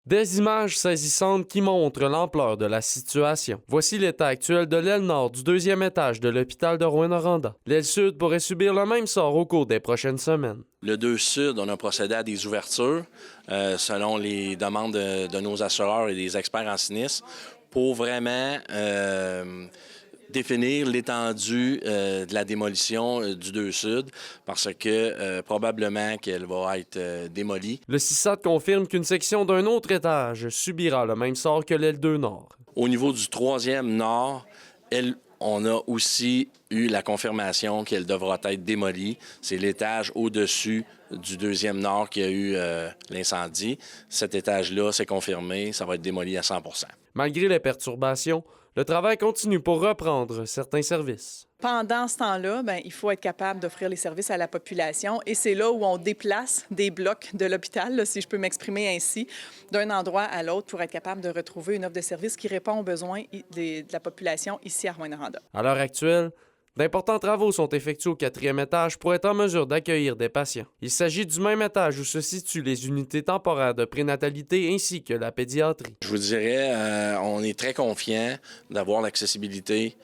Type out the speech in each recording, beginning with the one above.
Des images saisissantes qui montrent l'ampleur de la situation. Voici l'état actuel de l'aile nord du deuxième étage de l'hôpital de Rouyn-Noranda. L'aile sud pourrait subir le même sort au cours des prochaines semaines. Le 2 Sud, on a procédé à des ouvertures selon les demandes de nos assureurs et des experts en sinistre pour vraiment définir l'étendue de la démolition du 2 Sud parce que probablement qu'elle va être démolie. Le CISAT confirme qu'une section d'un autre étage subira le même sort que l'aile 2 nord. Au niveau du 3e nord, on a aussi eu la confirmation qu'elle devra être démolie. C'est l'étage au-dessus du 2e nord qui a eu l'incendie. Cet étage-là, c'est confirmé, ça va être démoli à 100%. Malgré les perturbations, le travail continue pour reprendre certains services. Pendant ce temps-là, il faut être capable d'offrir les services à la population et c'est là où on déplace des blocs de l'hôpital, là, si je peux m'exprimer ainsi, d'un endroit à l'autre pour être capable de retrouver une offre de service qui répond aux besoins de la population ici à Rouyn-Noranda. À l'heure actuelle, d'importants travaux sont effectués au 4e étage pour être en mesure d'accueillir des patients. Il s'agit du même étage où se situent les unités temporaires de prénatalité ainsi que la pédiatrie. Je vous dirais, on est très confiant d'avoir l'accessibilité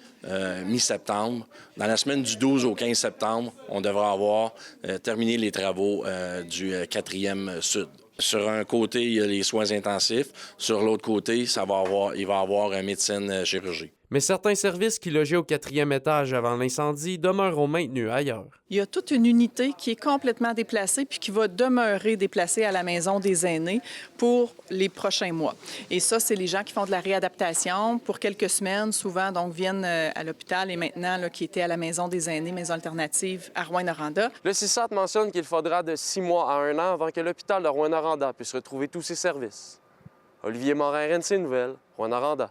mi-septembre. Dans la semaine du 12 au 15 septembre, on devra avoir terminé les travaux du 4e Sud. Sur un côté, il y a les soins intensifs. Sur l'autre côté, il va y avoir un médecine chirurgie. Mais certains services qui logeaient au 4e étage avant l'incendie demeureront maintenus ailleurs. Il y a toute une unité qui est complètement déplacée puis qui va demeurer déplacée à la maison des aînés pour les prochains mois. Et ça, c'est les gens qui font de la réadaptation pour quelques semaines, souvent donc viennent à l'hôpital et maintenant là, qui étaient à la maison des aînés, maison alternative à Rouyn-Noranda. Le CISAT mentionne qu'il faudra de 6 mois à 1 an avant que l'hôpital de Rouyn-Noranda puisse retrouver tous ses services. Olivier Morin, RNC Nouvelles, Rouyn-Noranda.